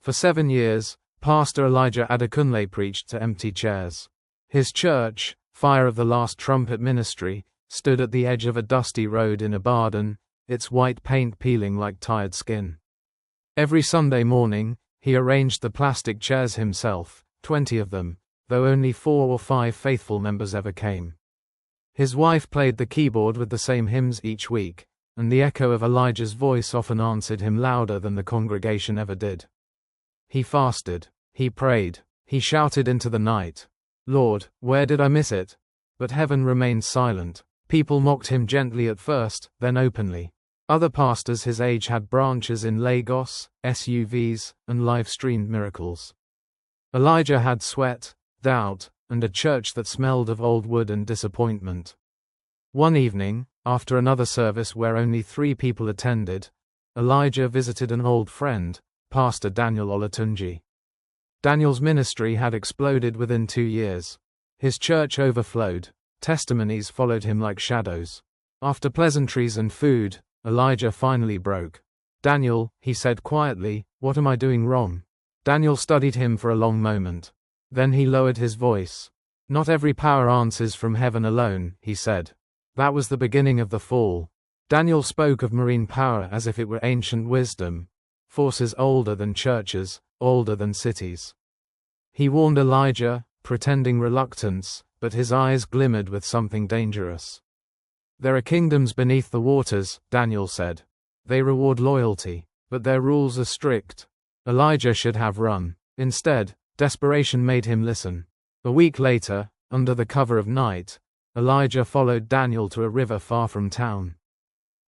For 7 years, Pastor Elijah Adekunle preached to empty chairs. His church, Fire of the Last Trumpet Ministry, stood at the edge of a dusty road in Ibadan, its white paint peeling like tired skin. Every Sunday morning, he arranged the plastic chairs himself, 20 of them, though only 4 or 5 faithful members ever came. His wife played the keyboard with the same hymns each week, and the echo of Elijah's voice often answered him louder than the congregation ever did. He fasted, he prayed, he shouted into the night, "Lord, where did I miss it?" But heaven remained silent. People mocked him gently at first, then openly. Other pastors his age had branches in Lagos, SUVs, and live-streamed miracles. Elijah had sweat, doubt, and a church that smelled of old wood and disappointment. One evening, after another service where only 3 people attended, Elijah visited an old friend, Pastor Daniel Olatunji. Daniel's ministry had exploded within 2 years. His church overflowed. Testimonies followed him like shadows. After pleasantries and food, Elijah finally broke. "Daniel," he said quietly, "what am I doing wrong?" Daniel studied him for a long moment. Then he lowered his voice. "Not every power answers from heaven alone," he said. That was the beginning of the fall. Daniel spoke of marine power as if it were ancient wisdom, forces older than churches, older than cities. He warned Elijah, pretending reluctance, but his eyes glimmered with something dangerous. "There are kingdoms beneath the waters," Daniel said. "They reward loyalty, but their rules are strict." Elijah should have run. Instead, desperation made him listen. A week later, under the cover of night, Elijah followed Daniel to a river far from town.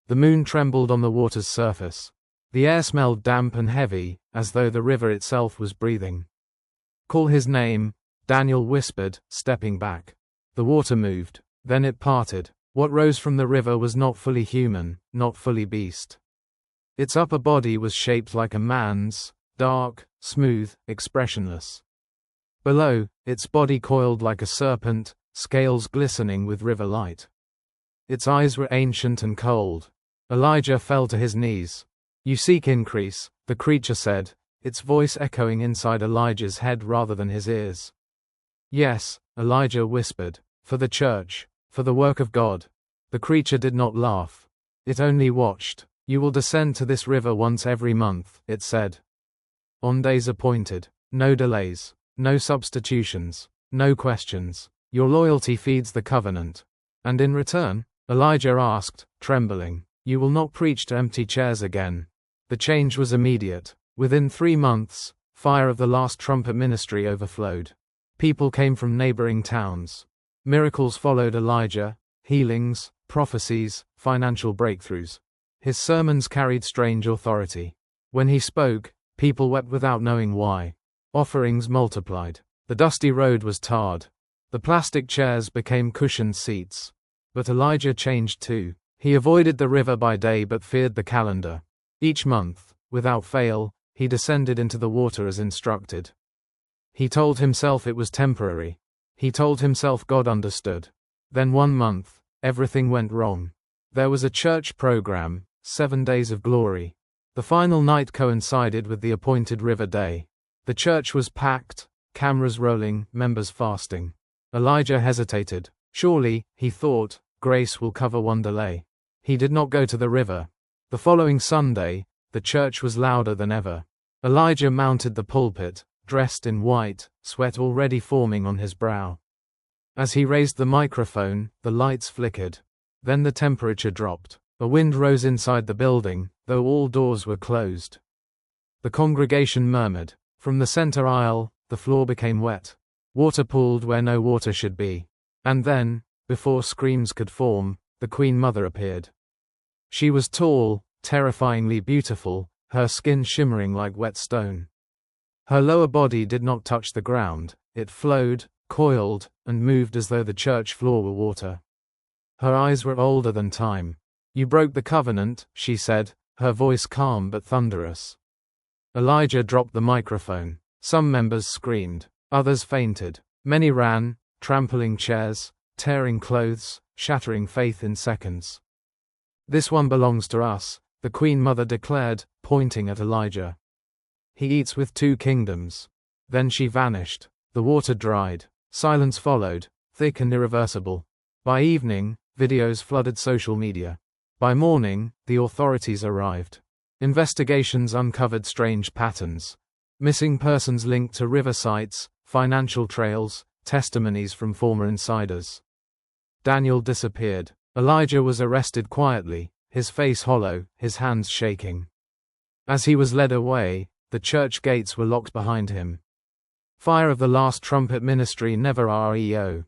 The moon trembled on the water's surface. The air smelled damp and heavy, as though the river itself was breathing. "Call his name," Daniel whispered, stepping back. The water moved. Then it parted. What rose from the river was not fully human, not fully beast. Its upper body was shaped like a man's, dark, smooth, expressionless. Below, its body coiled like a serpent, scales glistening with river light. Its eyes were ancient and cold. Elijah fell to his knees. "You seek increase," the creature said, its voice echoing inside Elijah's head rather than his ears. "Yes," Elijah whispered, "for the church, for the work of God." The creature did not laugh. It only watched. "You will descend to this river once every month," it said. "On days appointed. No delays. No substitutions. No questions. Your loyalty feeds the covenant." "And in return?" Elijah asked, trembling. "You will not preach to empty chairs again." The change was immediate. Within 3 months, Fire of the Last Trumpet Ministry overflowed. People came from neighboring towns. Miracles followed Elijah, healings, prophecies, financial breakthroughs. His sermons carried strange authority. When he spoke, people wept without knowing why. Offerings multiplied. The dusty road was tarred. The plastic chairs became cushioned seats. But Elijah changed too. He avoided the river by day but feared the calendar. Each month, without fail, he descended into the water as instructed. He told himself it was temporary. He told himself God understood. Then one month, everything went wrong. There was a church program, 7 days of glory. The final night coincided with the appointed river day. The church was packed, cameras rolling, members fasting. Elijah hesitated. Surely, he thought, grace will cover one delay. He did not go to the river. The following Sunday, the church was louder than ever. Elijah mounted the pulpit, dressed in white, sweat already forming on his brow. As he raised the microphone, the lights flickered. Then the temperature dropped. A wind rose inside the building, though all doors were closed. The congregation murmured. From the center aisle, the floor became wet. Water pooled where no water should be. And then, before screams could form, the Queen Mother appeared. She was tall, terrifyingly beautiful, her skin shimmering like wet stone. Her lower body did not touch the ground, it flowed, coiled, and moved as though the church floor were water. Her eyes were older than time. "You broke the covenant," she said, her voice calm but thunderous. Elijah dropped the microphone. Some members screamed. Others fainted. Many ran, trampling chairs, tearing clothes, shattering faith in seconds. "This one belongs to us," the Queen Mother declared, pointing at Elijah. He eats with 2 kingdoms. Then she vanished. The water dried. Silence followed, thick and irreversible. By evening, videos flooded social media. By morning, the authorities arrived. Investigations uncovered strange patterns. Missing persons linked to river sites, financial trails, testimonies from former insiders. Daniel disappeared. Elijah was arrested quietly, his face hollow, his hands shaking. As he was led away, the church gates were locked behind him. Fire of the Last Trumpet Ministry never REO.